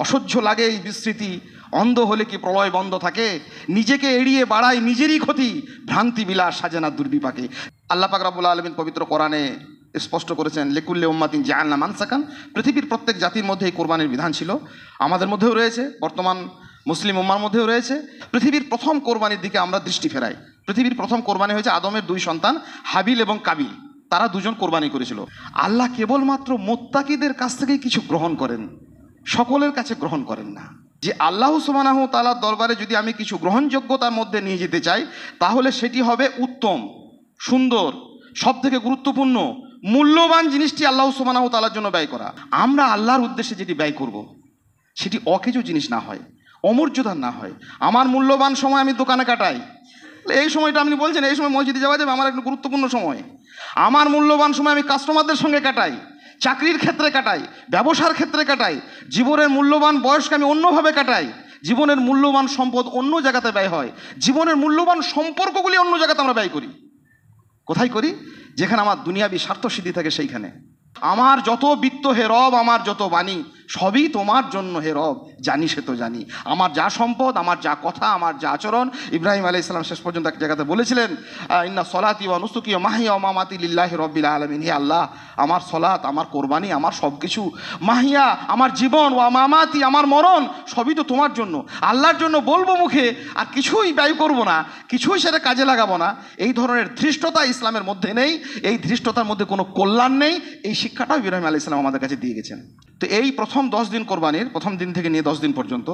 অসহ্য লাগে এই বিস্মৃতি। অন্ধ হলে কি প্রলয় বন্ধ থাকে? নিজেকে এড়িয়ে বাড়ায় নিজেরই ক্ষতি, ভ্রান্তি বিলাস সাজে না দুর্বিপাকে। আল্লাহ পাক রব্বুল আলামিন পবিত্র কোরআনে স্পষ্ট করেছেন, লিকুল্লি উম্মাতিন জাআলনা মানসাকান। পৃথিবীর প্রত্যেক জাতির মধ্যে এই কোরবানির বিধান ছিল, আমাদের মধ্যেও রয়েছে, বর্তমান মুসলিম উম্মার মধ্যেও রয়েছে। পৃথিবীর প্রথম কোরবানির দিকে আমরা দৃষ্টি ফেরাই। পৃথিবীর প্রথম কোরবানি হয়েছে আদমের দুই সন্তান হাবিল এবং কাবিল, তারা দুজন কোরবানি করেছিল। আল্লাহ কেবলমাত্র মুত্তাকিদের কাছ থেকেই কিছু গ্রহণ করেন, সকলের কাছে গ্রহণ করেন না। যে আল্লাহ সুবহানাহু ওয়া তাআলার দরবারে যদি আমি কিছু গ্রহণযোগ্যতার মধ্যে নিয়ে যেতে চাই, তাহলে সেটি হবে উত্তম, সুন্দর, সব থেকে গুরুত্বপূর্ণ, মূল্যবান জিনিসটি আল্লাহ সুবহানাহু ওয়া তাআলার জন্য ব্যয় করা। আমরা আল্লাহর উদ্দেশ্যে যেটি ব্যয় করব, সেটি অকেজো জিনিস না হয়, অমর্যাদার না হয়। আমার মূল্যবান সময় আমি দোকানে কাটাই, এই সময়টা আপনি বলছেন এই সময় মসজিদে যাওয়া যাবে, আমার একটা গুরুত্বপূর্ণ সময়। আমার মূল্যবান সময় আমি কাস্টমারদের সঙ্গে কাটাই, চাকরির ক্ষেত্রে কাটাই, ব্যবসার ক্ষেত্রে কাটাই। জীবনের মূল্যবান বয়সকে আমি অন্যভাবে কাটাই। জীবনের মূল্যবান সম্পদ অন্য জায়গাতে ব্যয় হয়। জীবনের মূল্যবান সম্পর্কগুলি অন্য জায়গাতে আমরা ব্যয় করি। কোথায় করি? যেখানে আমার দুনিয়াবি স্বার্থসিদ্ধি থাকে সেইখানে। আমার যত বিত্ত হে রব, আমার যত বাণী, সবই তোমার জন্য হে রব, জানি সে তো জানি। আমার যা সম্পদ, আমার যা কথা, আমার যা আচরণ, ইব্রাহিম আলাইহিস সালাম শেষ পর্যন্ত এক জায়গাতে বলেছিলেন, ইন্না সলাতি ওয়া নুসুকি ওয়া মাহিয়া ওয়া মামাতি লিল্লাহি রাব্বিল আলামিন। হে আল্লাহ, আমার সলাত, আমার কোরবানি, আমার সব কিছু, মাহিয়া আমার জীবন, ওয়া মামাতি আমার মরণ, সবই তো তোমার জন্য। আল্লাহর জন্য বলবো মুখে, আর কিছুই ব্যয় করব না, কিছুই সেটা কাজে লাগাবো না। এই ধরনের ধৃষ্টতা ইসলামের মধ্যে নেই, এই ধৃষ্টতার মধ্যে কোনো কল্যাণ নেই। এই শিক্ষাটাও ইব্রাহিম আলাইহিস সালাম আমাদের কাছে দিয়ে গেছেন। তো এই প্রথম 10 দিন কোরবানির, প্রথম দিন থেকে নিয়ে 10 দিন পর্যন্ত,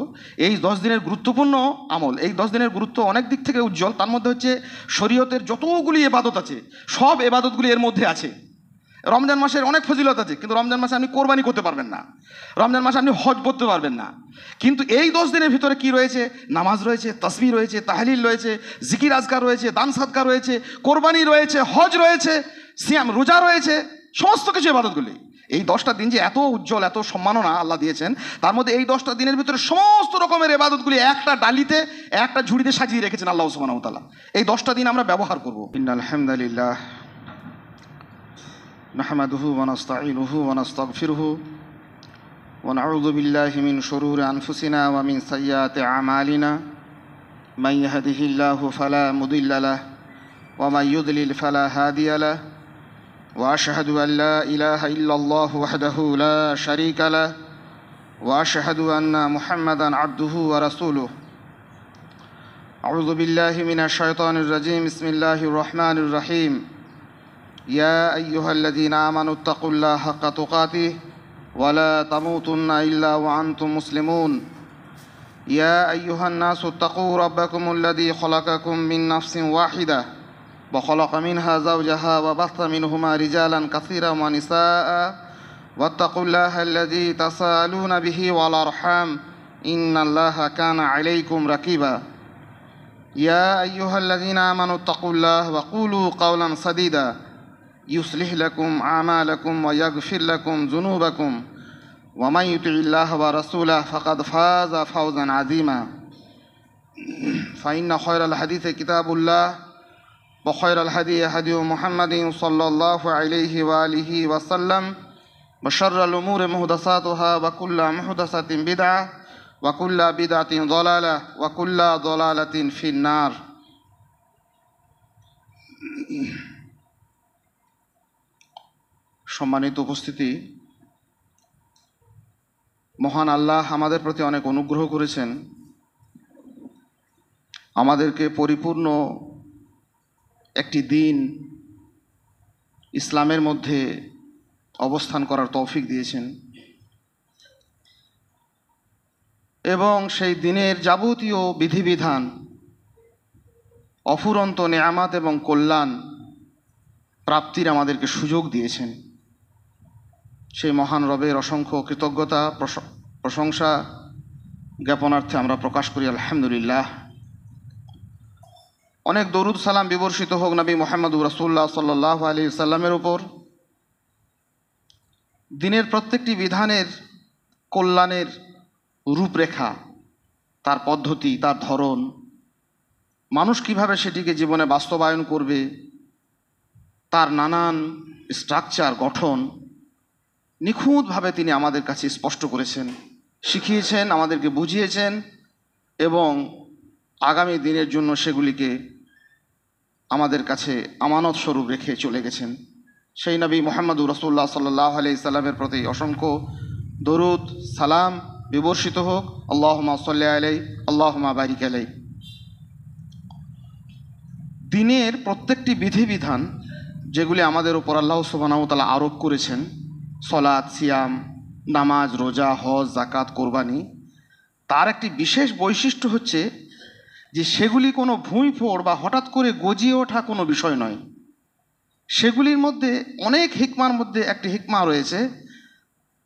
এই 10 দিনের গুরুত্বপূর্ণ আমল, এই 10 দিনের গুরুত্ব অনেক দিক থেকে উজ্জ্বল। তার মধ্যে হচ্ছে শরীয়তের যতগুলি ইবাদত আছে, সব ইবাদতগুলি এর মধ্যে আছে। রমজান মাসের অনেক ফজিলত আছে, কিন্তু রমজান মাসে আপনি কোরবানি করতে পারবেন না, রমজান মাসে আপনি হজ করতে পারবেন না। কিন্তু এই 10 দিনের ভিতরে কি রয়েছে? নামাজ রয়েছে, তাসবিহ রয়েছে, তাহলিল রয়েছে, জিকির আজকার রয়েছে, দান সাদকা রয়েছে, কোরবানি রয়েছে, হজ রয়েছে, সিয়াম রোজা রয়েছে, সমস্ত কিছু ইবাদতগুলি। এই 10টা দিন যে এত উজ্জ্বল, এত সম্মাননা আল্লাহ দিয়েছেন, তার মধ্যে এই 10টা দিনের ভিতরে সমস্ত রকমের ইবাদতগুলি একটা ডালিতে, একটা ঝুড়িতে সাজিয়ে রেখেছেন আল্লাহ সুবহানাহু ওয়া তাআলা। এই 10টা দিন আমরা ব্যবহার করব। ইন্নাল হামদালিল্লাহ নাহমাদুহু ওয়া নাস্তাঈনুহু ওয়া নাস্তাগফিরুহু ওয়া নাউযু বিল্লাহি মিন শুরুরি আনফুসিনা ওয়া মিন সাইয়্যাতি আমালিনা। মান ইয়াহদিহিল্লাহু ফালা মুদিল্লা লাহু ওয়া মান ইউদ্লিল ফালা হাদিয়া লাহু। وأشهد أن لا إله إلا الله وحده لا شريك له وأشهد أن محمدا عبده ورسوله. أعوذ بالله من الشيطان الرجيم. بسم الله الرحمن الرحيم. يا أيها الذين آمنوا اتقوا الله حق تقاته ولا تموتن إلا وأنتم مسلمون. يا أيها الناس اتقوا ربكم الذي خلقكم من نفس واحدة وخلق منها زوجها وبث منهما رجالا كثيرا ونساء واتقوا الله الذي تساءلون به والأرحام إن الله كان عليكم رقيبا. يا أيها الذين آمنوا اتقوا الله وقولوا قولا سديدا يصلح لكم أعمالكم ويغفر لكم ذنوبكم ومن يطع الله ورسوله فقد فاز فوزا عظيما. فإن خير الحديث كتاب الله وخير الهدي هدي محمد صلى الله عليه وآله وسلم وشر الأمور محدثاتها وكل محدثة بدعة وكل بدعة ضلالة وكل ضلالة في النار. সম্মানিত উপস্থিতি, মহান আল্লাহ আমাদের প্রতি অনেক অনুগ্রহ করেছেন, আমাদেরকে পরিপূর্ণ একটি দিন ইসলামের মধ্যে অবস্থান করার তৌফিক দিয়েছেন এবং সেই দিনের যাবতীয় বিধিবিধান, অফুরন্ত নেয়ামত এবং কল্যাণ প্রাপ্তির আমাদেরকে সুযোগ দিয়েছেন। সেই মহান রবের অসংখ্য কৃতজ্ঞতা প্রশংসা জ্ঞাপনার্থে আমরা প্রকাশ করি আলহামদুলিল্লাহ। অনেক দরুদ সালাম বিবর্ষিত হোক নবী মুহাম্মদুর রাসূলুল্লাহ সাল্লাল্লাহু আলাইহি ওয়াসাল্লামের উপর। দিনের প্রত্যেকটি বিধানের কল্যাণের রূপরেখা, তার পদ্ধতি, তার ধরন, মানুষ কিভাবে সেটিকে জীবনে বাস্তবায়ন করবে, তার নানান স্ট্রাকচার, গঠন নিখুঁতভাবে তিনি আমাদের কাছে স্পষ্ট করেছেন। শিখিয়েছেন, আমাদেরকে বুঝিয়েছেন এবং আগামী দিনের জন্য সেগুলিকে আমাদের কাছে আমানত স্বরূপ রেখে চলে গেছেন। সেই নবী মুহাম্মদুর রাসূলুল্লাহ সাল্লাল্লাহু আলাইহি সাল্লামের প্রতি অসংখ্য দরুদ সালাম বিবর্ষিত হোক। আল্লাহুম্মা সাল্লি আলাইহি আল্লাহুম্মা বারিক আলাইহি। দিনের প্রত্যেকটি বিধিবিধান যেগুলি আমাদের উপর আল্লাহ সুবহানাহু ওয়া তাআলা আরোপ করেছেন, সলাৎ, সিয়াম, নামাজ, রোজা, হজ, যাকাত, কোরবানি, তার একটি বিশেষ বৈশিষ্ট্য হচ্ছে যে সেগুলি কোনো ভুঁইফোড় বা হঠাৎ করে গজিয়ে ওঠা কোনো বিষয় নয়। সেগুলির মধ্যে অনেক হিকমার মধ্যে একটি হিকমা রয়েছে।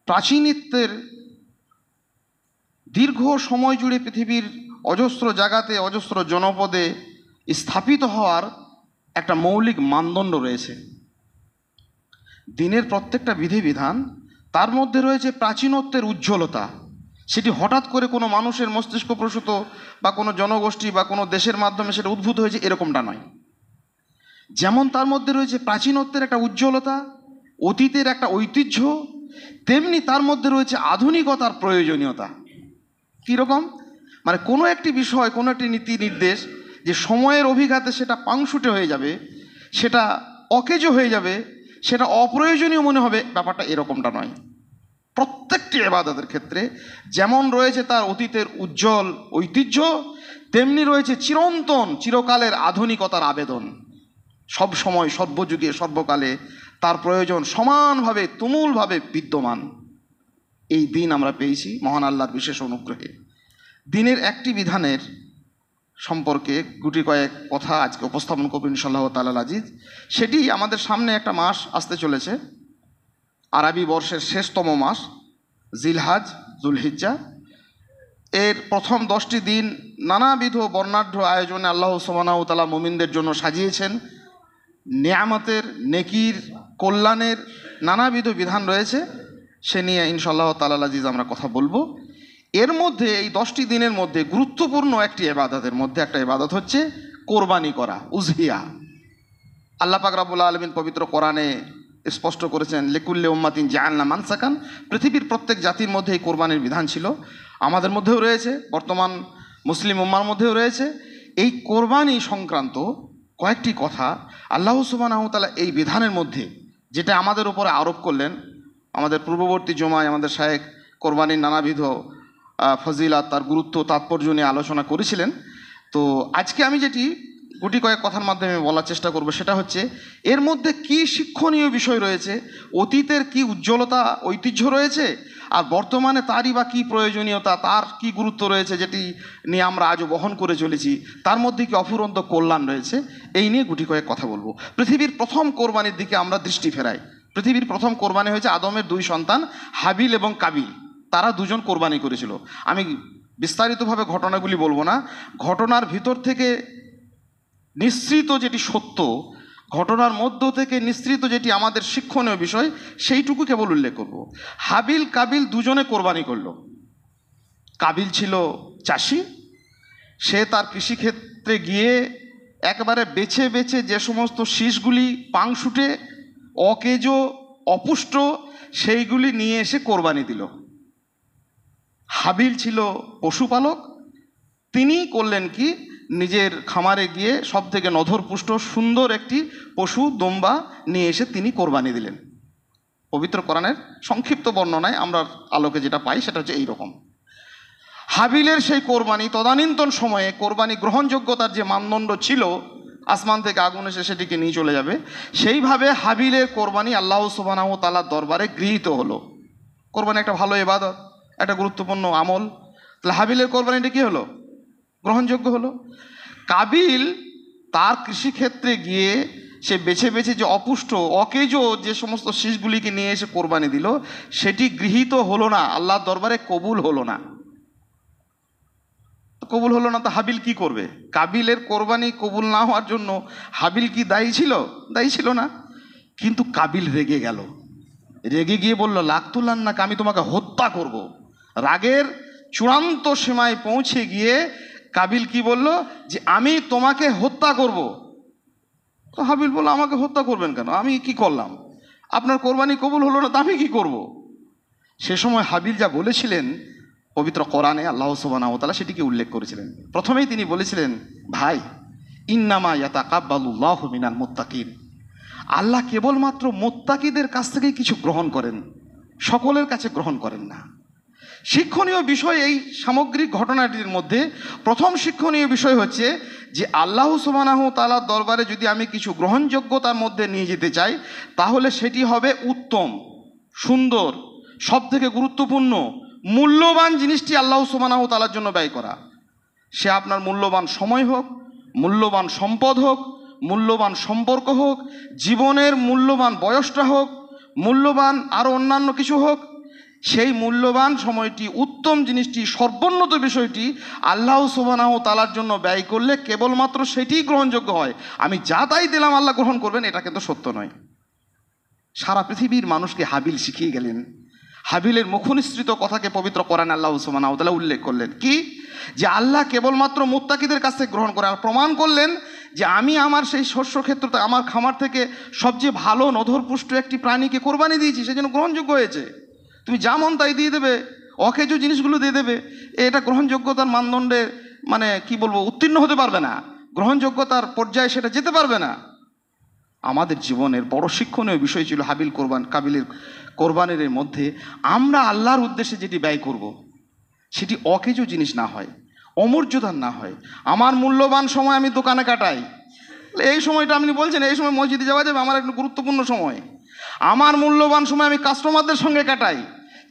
প্রাচীনত্বের দীর্ঘ সময় জুড়ে পৃথিবীর অজস্র জায়গাতে অজস্র জনপদে স্থাপিত হওয়ার একটা মৌলিক মানদণ্ড রয়েছে। দিনের প্রত্যেকটা বিধিবিধান তার মধ্যে রয়েছে প্রাচীনত্বের উজ্জ্বলতা। সেটি হঠাৎ করে কোনো মানুষের মস্তিষ্ক প্রসূত বা কোনো জনগোষ্ঠী বা কোনো দেশের মাধ্যমে সেটা উদ্ভূত হয়েছে এরকমটা নয়। যেমন তার মধ্যে রয়েছে প্রাচীনত্বের একটা উজ্জ্বলতা, অতীতের একটা ঐতিহ্য, তেমনি তার মধ্যে রয়েছে আধুনিকতার প্রয়োজনীয়তা। কীরকম? মানে কোনো একটি বিষয়, কোনো একটি নীতি নির্দেশ যে সময়ের অভিঘাতে সেটা পাংশুটে হয়ে যাবে, সেটা অকেজো হয়ে যাবে, সেটা অপ্রয়োজনীয় মনে হবে, ব্যাপারটা এরকমটা নয়। প্রত্যেকটি ইবাদতের ক্ষেত্রে যেমন রয়েছে তার অতীতের উজ্জ্বল ঐতিহ্য, তেমনি রয়েছে চিরন্তন চিরকালের আধুনিকতার আবেদন। সব সময় সর্বযুগে সর্বকালে তার প্রয়োজন সমানভাবে তুমুলভাবে বিদ্যমান। এই দিন আমরা পেয়েছি মহান আল্লাহর বিশেষ অনুগ্রহে। দিনের একটি বিধানের সম্পর্কে গুটি কয়েক কথা আজকে উপস্থাপন করব ইনশাআল্লাহ তাআলা আজিজ। সেটি আমাদের সামনে একটা মাস আসতে চলেছে, আরবি বর্ষের শেষতম মাস জিলহাজ, জুলহিজ্জা। এর প্রথম 10টি দিন নানাবিধ বর্ণাঢ্য আয়োজনে আল্লাহ সুবহানাহু ওয়া তাআলা মুমিনদের জন্য সাজিয়েছেন। নেয়ামতের, নেকির, কল্যাণের নানাবিধ বিধান রয়েছে, সে নিয়ে ইনশাআল্লাহ তাআলা আজিজ আমরা কথা বলবো। এর মধ্যে এই 10টি দিনের মধ্যে গুরুত্বপূর্ণ একটি ইবাদতের মধ্যে একটা ইবাদত হচ্ছে কোরবানি করা, উজহিয়া। আল্লাহ পাক রব্বুল আলামিন পবিত্র কোরআনে স্পষ্ট করেছেন, লিকুল্লি উম্মাতিন জাআলনা মানসাকান। পৃথিবীর প্রত্যেক জাতির মধ্যে এই কোরবানির বিধান ছিল, আমাদের মধ্যেও রয়েছে, বর্তমান মুসলিম উম্মার মধ্যেও রয়েছে। এই কোরবানি সংক্রান্ত কয়েকটি কথা আল্লাহ সুবহানাহু ওয়া তাআলা এই বিধানের মধ্যে যেটা আমাদের উপরে আরোপ করলেন। আমাদের পূর্ববর্তী জমায় আমাদের শায়েখ কোরবানির নানাবিধ ফজিলাত, তার গুরুত্ব, তাৎপর্য নিয়ে আলোচনা করেছিলেন। তো আজকে আমি যেটি গুটি কয়েক কথার মাধ্যমে বলার চেষ্টা করব সেটা হচ্ছে এর মধ্যে কি শিক্ষণীয় বিষয় রয়েছে, অতীতের কি উজ্জ্বলতা ঐতিহ্য রয়েছে, আর বর্তমানে তারই বা কী প্রয়োজনীয়তা, তার কি গুরুত্ব রয়েছে যেটি নিয়ে আমরা আজও বহন করে চলেছি, তার মধ্যে কি অফুরন্ত কল্যাণ রয়েছে, এই নিয়ে গুটি কয়েক কথা বলবো। পৃথিবীর প্রথম কোরবানির দিকে আমরা দৃষ্টি ফেরাই। পৃথিবীর প্রথম কোরবানি হয়েছে আদমের 2 সন্তান হাবিল এবং কাবিল, তারা দুজন কোরবানি করেছিল। আমি বিস্তারিতভাবে ঘটনাগুলি বলবো না, ঘটনার ভিতর থেকে নিঃসৃত যেটি সত্য, ঘটনার মধ্য থেকে নিঃসৃত যেটি আমাদের শিক্ষণীয় বিষয়, সেইটুকু কেবল উল্লেখ করব। হাবিল কাবিল দুজনে কোরবানি করল। কাবিল ছিল চাষি, সে তার কৃষিক্ষেত্রে গিয়ে একেবারে বেছে বেছে যে সমস্ত শীষগুলি পাংশুটে, অকেজো, অপুষ্ট, সেইগুলি নিয়ে এসে কোরবানি দিল। হাবিল ছিল পশুপালক, তিনি করলেন কি, নিজের খামারে গিয়ে সব থেকে নধরপুষ্ট সুন্দর একটি পশু দোম্বা নিয়ে এসে তিনি কোরবানি দিলেন। পবিত্র কোরআনের সংক্ষিপ্ত বর্ণনায় আমরা আলোকে যেটা পাই সেটা হচ্ছে এইরকম। হাবিলের সেই কোরবানি তদানীন্তন সময়ে কোরবানি গ্রহণযোগ্যতার যে মানদণ্ড ছিল, আসমান থেকে আগুন এসে সেটিকে নিয়ে চলে যাবে, সেইভাবে হাবিলের কোরবানি আল্লাহ সুবহানাহু ওয়া তাআলার দরবারে গৃহীত হলো। কোরবানি একটা ভালো ইবাদত, একটা গুরুত্বপূর্ণ আমল। তাহলে হাবিলের কোরবানিটা কী হলো? গ্রহণযোগ্য হলো। কাবিল তার কৃষিক্ষেত্রে গিয়ে সে বেছে বেছে যে অপুষ্ট অকেজো যে সমস্ত শীষগুলিকে নিয়ে এসে কোরবানি দিল, সেটি গৃহীত হলো না, আল্লাহর দরবারে কবুল হলো না। কবুল হলো না তো হাবিল কি করবে? কাবিলের কোরবানি কবুল না হওয়ার জন্য হাবিল কি দায়ী ছিল? দায়ী ছিল না। কিন্তু কাবিল রেগে গেল, রেগে গিয়ে বলল, লাকতুলান্নাকা, আমি তোমাকে হত্যা করব। রাগের চূড়ান্ত সীমায় পৌঁছে গিয়ে কাবিল কি বলল, যে আমি তোমাকে হত্যা করব। তো হাবিল বলল, আমাকে হত্যা করবেন কেন? আমি কি করলাম? আপনার কোরবানি কবুল হলো না, তো আমি কি করব? সে সময় হাবিল যা বলেছিলেন পবিত্র কোরআনে আল্লাহ সুবহানাহু ওয়া তাআলা সেটিকে উল্লেখ করেছিলেন। প্রথমেই তিনি বলেছিলেন, ভাই ইন্নামা ইয়াতাকাব্বালুল্লাহু মিনাল মুত্তাকিন, আল্লাহ কেবলমাত্র মুত্তাকিদের কাছ থেকেই কিছু গ্রহণ করেন, সকলের কাছে গ্রহণ করেন না। শিক্ষণীয় বিষয় এই সামগ্রিক ঘটনাটির মধ্যে প্রথম শিক্ষণীয় বিষয় হচ্ছে যে আল্লাহ সুবহানাহু ওয়া তাআলার দরবারে যদি আমি কিছু গ্রহণযোগ্যতার মধ্যে নিয়ে যেতে চাই, তাহলে সেটি হবে উত্তম, সুন্দর, সবথেকে গুরুত্বপূর্ণ, মূল্যবান জিনিসটি আল্লাহ সুবহানাহু ওয়া তাআলার জন্য ব্যয় করা। সে আপনার মূল্যবান সময় হোক, মূল্যবান সম্পদ হোক, মূল্যবান সম্পর্ক হোক, জীবনের মূল্যবান বয়সটা হোক, মূল্যবান আরও অন্যান্য কিছু হোক, সেই মূল্যবান সময়টি, উত্তম জিনিসটি, সর্বোন্নত বিষয়টি আল্লাহ সুবহানাহু ওয়া তাআলার জন্য ব্যয় করলে কেবলমাত্র সেটিই গ্রহণযোগ্য হয়। আমি যা তাই দিলাম আল্লাহ গ্রহণ করবেন, এটা কিন্তু সত্য নয়। সারা পৃথিবীর মানুষকে হাবিল শিখিয়ে গেলেন। হাবিলের মুখনিসৃত কথাকে পবিত্র কোরআনে আল্লাহ সুবহানাহু ওয়া তাআলা উল্লেখ করলেন কি, যে আল্লাহ কেবলমাত্র মুত্তাকিদের কাছ থেকে গ্রহণ করে। আর প্রমাণ করলেন যে আমি আমার সেই শস্য ক্ষেত্রতে, আমার খামার থেকে সবচেয়ে ভালো নধরপুষ্ট একটি প্রাণীকে কোরবানি দিয়েছি, সেজন্য গ্রহণযোগ্য হয়েছে। তুমি যা মন তাই দিয়ে দেবে, অকেজো জিনিসগুলো দিয়ে দেবে, এটা গ্রহণযোগ্যতার মানদণ্ডে মানে কি বলবো, উত্তীর্ণ হতে পারবে না, গ্রহণযোগ্যতার পর্যায়ে সেটা যেতে পারবে না। আমাদের জীবনের বড় শিক্ষণীয় বিষয় ছিল কাবিলের কোরবানির মধ্যে আমরা আল্লাহর উদ্দেশ্যে যেটি ব্যয় করব, সেটি অকেজো জিনিস না হয়, অমর্যাদার না হয়। আমার মূল্যবান সময় আমি দোকানে কাটাই, এই সময়টা আপনি বলছেন এই সময় মসজিদে যাওয়া যাবে, আমার একটা গুরুত্বপূর্ণ সময়। আমার মূল্যবান সময় আমি কাস্টমারদের সঙ্গে কাটাই,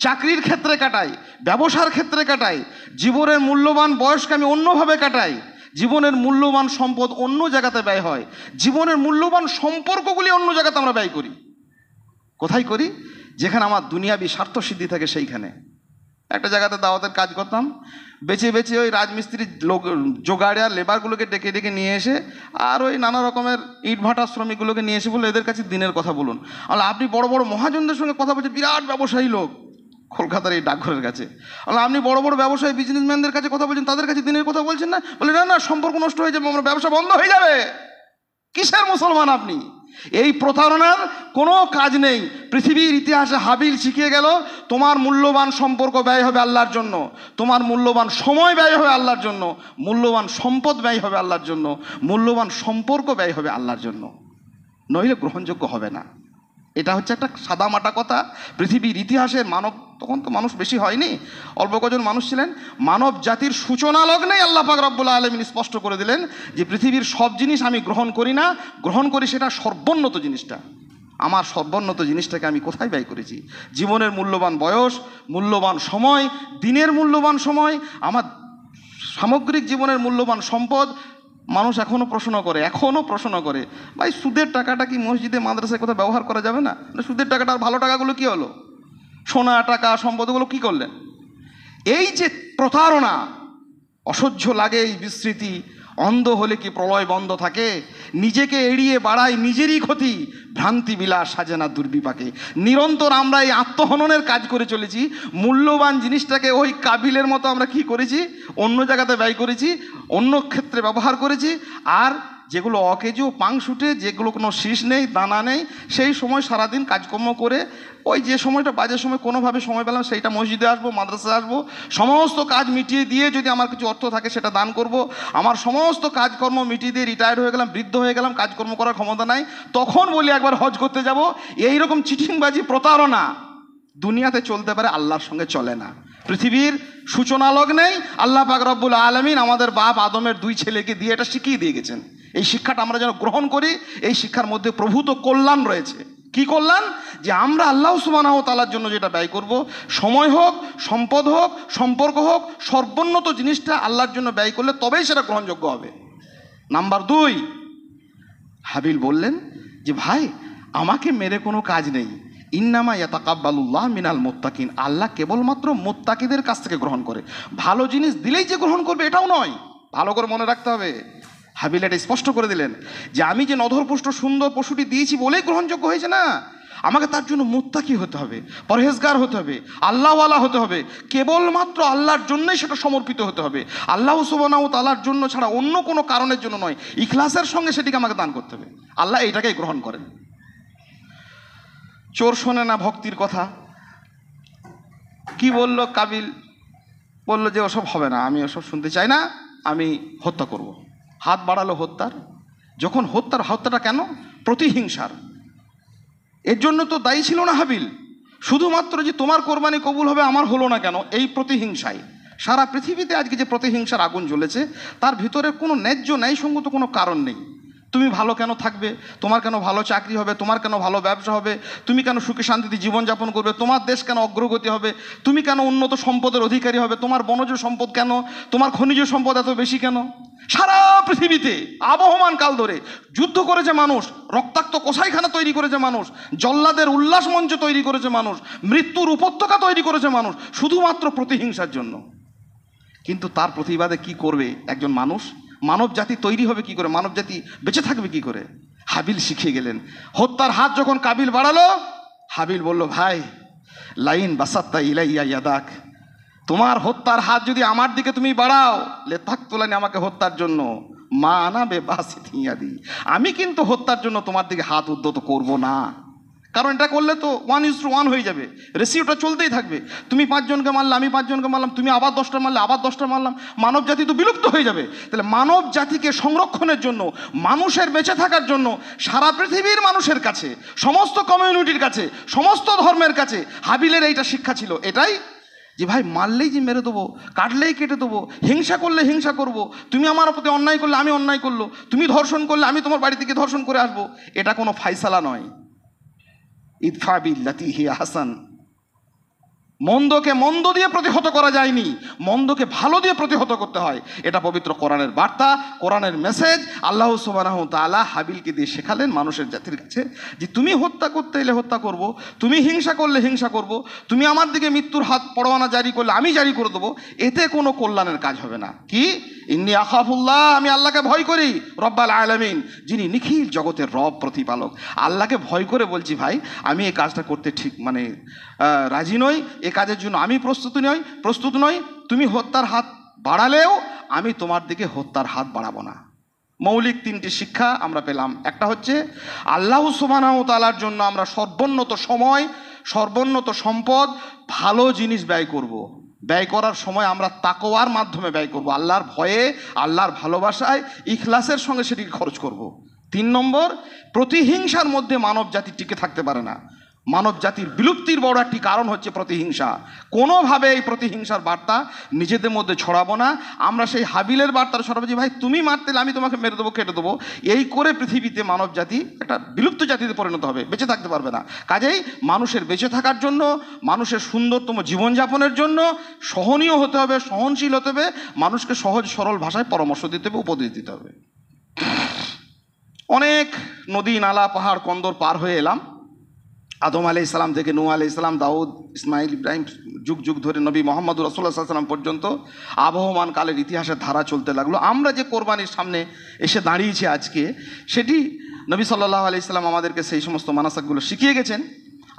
চাকরির ক্ষেত্রে কাটাই, ব্যবসার ক্ষেত্রে কাটাই, জীবনের মূল্যবান বয়সকে আমি অন্যভাবে কাটাই, জীবনের মূল্যবান সম্পদ অন্য জায়গাতে ব্যয় হয়, জীবনের মূল্যবান সম্পর্কগুলি অন্য জায়গাতে আমরা ব্যয় করি। কোথায় করি? যেখানে আমার দুনিয়াবি স্বার্থ সিদ্ধি থাকে সেইখানে। একটা জায়গাতে দাওয়াতের কাজ করতাম, বেছে বেছে ওই রাজমিস্ত্রি জোগাড়িয়া লেবারগুলোকে ডেকে ডেকে নিয়ে এসে আর ওই নানা রকমের ইট ভাটা শ্রমিকগুলোকে নিয়ে এসে বলে এদের কাছে দিনের কথা বলুন। আল্লাহ আপনি বড় বড় মহাজনদের সঙ্গে কথা বলছেন, বিরাট ব্যবসায়ী লোক কলকাতার এই ডাকঘরের কাছে, আল্লাহ আপনি বড় বড় ব্যবসায়ী বিজনেসম্যানদের কাছে কথা বলছেন, তাদের কাছে দিনের কথা বলছেন না? বলে না না, সম্পর্ক নষ্ট হয়ে যাবে, আমার ব্যবসা বন্ধ হয়ে যাবে। কিসের মুসলমান আপনি? এই প্রতারণার কোনো কাজ নেই। পৃথিবীর ইতিহাসে হাবিল শিখিয়ে গেল, তোমার মূল্যবান সম্পর্ক ব্যয় হবে আল্লাহর জন্য, তোমার মূল্যবান সময় ব্যয় হবে আল্লাহর জন্য, মূল্যবান সম্পদ ব্যয় হবে আল্লাহর জন্য, মূল্যবান সম্পর্ক ব্যয় হবে আল্লাহর জন্য, নইলে গ্রহণযোগ্য হবে না। এটা হচ্ছে একটা সাদামাটা কথা। পৃথিবীর ইতিহাসে মানব, তখন তো মানুষ বেশি হয়নি, অল্প কজন মানুষ ছিলেন, মানব জাতির সূচনা লগ্নেই আল্লাহ পাক রব্বুল আলামিন স্পষ্ট করে দিলেন যে পৃথিবীর সব জিনিস আমি গ্রহণ করি না, গ্রহণ করি সেটা সর্বোন্নত জিনিসটা। আমার সর্বোন্নত জিনিসটাকে আমি কোথায় ব্যয় করেছি? জীবনের মূল্যবান বয়স, মূল্যবান সময়, দিনের মূল্যবান সময়, আমার সামগ্রিক জীবনের মূল্যবান সম্পদ। মানুষ এখনও প্রশ্ন করে ভাই সুদের টাকাটা কি মসজিদে মাদ্রাসায় কোথাও ব্যবহার করা যাবে না? সুদের টাকাটা আর ভালো টাকাগুলো কি হলো? সোনা টাকা সম্পদগুলো কি করলেন? এই যে প্রতারণা, অসহ্য লাগে এই বিস্মৃতি। অন্ধ হলে কি প্রলয় বন্ধ থাকে? নিজেকে এড়িয়ে বাড়ায় নিজেরই ক্ষতি, ভ্রান্তি বিলাস সাজে না দুর্বিপাকে। নিরন্তর আমরা এই আত্মহননের কাজ করে চলেছি। মূল্যবান জিনিসটাকে ওই কাবিলের মতো আমরা কি করেছি? অন্য জায়গাতে ব্যয় করেছি, অন্য ক্ষেত্রে ব্যবহার করেছি। আর যেগুলো অকেজো পাংশুটে, যেগুলো কোনো শীষ নেই, দানা নেই, সেই সময় সারাদিন কাজকর্ম করে ওই যে সময়টা বাজে সময় কোনোভাবে সময় পেলাম, সেইটা মসজিদে আসবো, মাদ্রাসায় আসবো, সমস্ত কাজ মিটিয়ে দিয়ে যদি আমার কিছু অর্থ থাকে সেটা দান করব। আমার সমস্ত কাজকর্ম মিটিয়ে দিয়ে রিটায়ার্ড হয়ে গেলাম, বৃদ্ধ হয়ে গেলাম, কাজকর্ম করার ক্ষমতা নাই, তখন বলি একবার হজ করতে যাব। এইরকম চিটিংবাজি, প্রতারণা দুনিয়াতে চলতে পারে, আল্লাহর সঙ্গে চলে না। পৃথিবীর সূচনা লগ্নেই আল্লাহ পাক রব্বুল আলামিন আমাদের বাপ আদমের দুই ছেলেকে দিয়ে এটা শিখিয়ে দিয়ে গেছেন। এই শিক্ষাটা আমরা যেন গ্রহণ করি। এই শিক্ষার মধ্যে প্রভূত কল্যাণ রয়েছে। কি কল্যাণ? যে আমরা আল্লাহ সুবহানাহু ওয়া তাআলার জন্য যেটা ব্যয় করব, সময় হোক, সম্পদ হোক, সম্পর্ক হোক, সর্বোন্নত জিনিসটা আল্লাহর জন্য ব্যয় করলে তবেই সেটা গ্রহণযোগ্য হবে। নাম্বার 2, হাবিল বললেন যে ভাই আমাকে মেরে কোনো কাজ নেই, ইন্নামা ইয়াতাকাব্বালুল্লাহ মিনাল মুত্তাকিন, আল্লাহ কেবলমাত্র মুত্তাকিদের কাছ থেকে গ্রহণ করে। ভালো জিনিস দিলেই যে গ্রহণ করবে এটাও নয়, ভালো করে মনে রাখতে হবে। হাবিল এটা স্পষ্ট করে দিলেন যে আমি যে নধরপুষ্ট সুন্দর পশুটি দিয়েছি বলেই গ্রহণযোগ্য হয়েছে না, আমাকে তার জন্য মুত্তাকি হতে হবে, পরহেজগার হতে হবে, আল্লাহওয়ালা হতে হবে, কেবলমাত্র আল্লাহর জন্যই সেটা সমর্পিত হতে হবে, আল্লাহ সুবহানাহু ওয়া তাআলার জন্য ছাড়া অন্য কোনো কারণের জন্য নয়, ইখলাসের সঙ্গে সেটিকে আমাকে দান করতে হবে। আল্লাহ এইটাকেই গ্রহণ করেন। চোর শোনে না ভক্তির কথা। কি বলল কাবিল? বললো যে ওসব হবে না, আমি ওসব শুনতে চাই না, আমি হত্যা করব। হাত বাড়ালো হত্যার। যখন হত্যাটা কেন? প্রতিহিংসার। এর জন্য তো দায়ী ছিল না হাবিল, শুধুমাত্র যে তোমার কোরবানি কবুল হবে আমার হলো না কেন, এই প্রতিহিংসায়। সারা পৃথিবীতে আজকে যে প্রতিহিংসার আগুন জ্বলেছে, তার ভিতরে কোনো ন্যায্য ন্যায়সঙ্গত কোনো কারণ নেই। তুমি ভালো কেন থাকবে, তোমার কেন ভালো চাকরি হবে, তোমার কেন ভালো ব্যবসা হবে, তুমি কেন সুখে শান্তিতে জীবনযাপন করবে, তোমার দেশ কেন অগ্রগতি হবে, তুমি কেন উন্নত সম্পদের অধিকারী হবে, তোমার বনজ সম্পদ কেন, তোমার খনিজ সম্পদ এত বেশি কেন? সারা পৃথিবীতে আবহমান কাল ধরে যুদ্ধ করেছে মানুষ, রক্তাক্ত কসাইখানা তৈরি করেছে মানুষ, জল্লাদের উল্লাস মঞ্চ তৈরি করেছে মানুষ, মৃত্যুর উপত্যকা তৈরি করেছে মানুষ, শুধুমাত্র প্রতিহিংসার জন্য। কিন্তু তার প্রতিবাদে কি করবে একজন মানুষ? মানব জাতি তৈরি হবে কি করে, মানব জাতি বেঁচে থাকবে কি করে? হাবিল শিখিয়ে গেলেন। হত্যার হাত যখন কাবিল বাড়ালো, হাবিল বলল, ভাই লাইন বাসাত্তা ইলাইয়া ইয়াদাক, তোমার হত্যার হাত যদি আমার দিকে তুমি বাড়াও, লেতাক তোলানি, আমাকে হত্যার জন্য, মা আনা বে বাসিত ইয়াদি, আমি কিন্তু হত্যার জন্য তোমার দিকে হাত উদ্যত করব না। কারণ এটা করলে তো 1:1 হয়ে যাবে, রেশিওটা চলতেই থাকবে। তুমি 5 জনকে মারলে, আমি 5 জনকে মারলাম, তুমি আবার 10টা মারলে, আবার 10টা মারলাম, মানব জাতি তো বিলুপ্ত হয়ে যাবে। তাহলে মানব জাতিকে সংরক্ষণের জন্য, মানুষের বেঁচে থাকার জন্য সারা পৃথিবীর মানুষের কাছে, সমস্ত কমিউনিটির কাছে, সমস্ত ধর্মের কাছে হাবিলের এইটা শিক্ষা ছিল, এটাই যে ভাই মারলেই যে মেরে দেবো, কাটলেই কেটে দেবো, হিংসা করলে হিংসা করব, তুমি আমার প্রতি অন্যায় করলে আমি অন্যায় করলো, তুমি ধর্ষণ করলে আমি তোমার বাড়ি থেকে ধর্ষণ করে আসবো, এটা কোনো ফায়সালা নয়। ইদফা বিল্লাতি হিয়া হাসান, মন্দকে মন্দ দিয়ে প্রতিহত করা যায়নি, মন্দকে ভালো দিয়ে প্রতিহত করতে হয়। এটা পবিত্র কোরআনের বার্তা, কোরআনের মেসেজ। আল্লাহ সুবহানাহু ওয়া তাআলা হাবিলকে দিয়ে শেখালেন মানুষের জাতির কাছে যে তুমি হত্যা করতে এলে হত্যা করব, তুমি হিংসা করলে হিংসা করব, তুমি আমার দিকে মৃত্যুর হাত পরোয়ানা জারি করলে আমি জারি করে দেবো, এতে কোনো কল্যাণের কাজ হবে না। কি? ইন্নী আখাফুল্লাহ, আমি আল্লাহকে ভয় করি, রব্বাল আলামিন, যিনি নিখিল জগতের রব, প্রতিপালক। আল্লাহকে ভয় করে বলছি ভাই, আমি এই কাজটা করতে ঠিক রাজি নই, এ কাজের জন্য আমি প্রস্তুত নই। তুমি হত্যার হাত বাড়ালেও আমি তোমার দিকে হত্যার হাত বাড়াবো না। মৌলিক 3টি শিক্ষা আমরা পেলাম। একটা হচ্ছে আল্লাহ সুবহানাহু ওয়া তাআলার জন্য আমরা সর্বোন্নত সময়, সর্বোন্নত সম্পদ, ভালো জিনিস ব্যয় করব। ব্যয় করার সময় আমরা তাকওয়ার মাধ্যমে ব্যয় করব, আল্লাহর ভয়ে, আল্লাহর ভালোবাসায়, ইখলাসের সঙ্গে সেটিকে খরচ করব। 3 নম্বর, প্রতিহিংসার মধ্যে মানব জাতি টিকে থাকতে পারে না। মানব জাতির বিলুপ্তির বড় একটি কারণ হচ্ছে প্রতিহিংসা। কোনোভাবে এই প্রতিহিংসার বার্তা নিজেদের মধ্যে ছড়াবো না। আমরা সেই হাবিলের বার্তার ছড়াবো যে ভাই তুমি মারতে, আমি তোমাকে মেরে দেবো, কেটে দেবো। এই করে পৃথিবীতে মানব জাতি একটা বিলুপ্ত জাতিতে পরিণত হবে, বেঁচে থাকতে পারবে না। কাজেই মানুষের বেঁচে থাকার জন্য, মানুষের সুন্দরতম জীবনযাপনের জন্য সহনীয় হতে হবে, সহনশীল হতে হবে, মানুষকে সহজ সরল ভাষায় পরামর্শ দিতে হবে, উপদেশ দিতে হবে। অনেক নদী নালা পাহাড় কন্দর পার হয়ে এলাম। আদম আলাইহিস সালাম থেকে নূহ আলাইহিস সালাম, দাউদ, ইসমাইল, ইব্রাহিম, যুগ যুগ ধরে নবী মুহাম্মদ রাসূলুল্লাহ সাল্লাল্লাহু আলাইহি ওয়াসাল্লাম পর্যন্ত আবহমান কালের ইতিহাসের ধারা চলতে লাগলো। আমরা যে কোরবানির সামনে এসে দাঁড়িয়েছি আজকে, সেটি নবী সাল্লাল্লাহু আলাইহি সাল্লাম আমাদেরকে সেই সমস্ত মানাসাকগুলো শিখিয়ে গেছেন।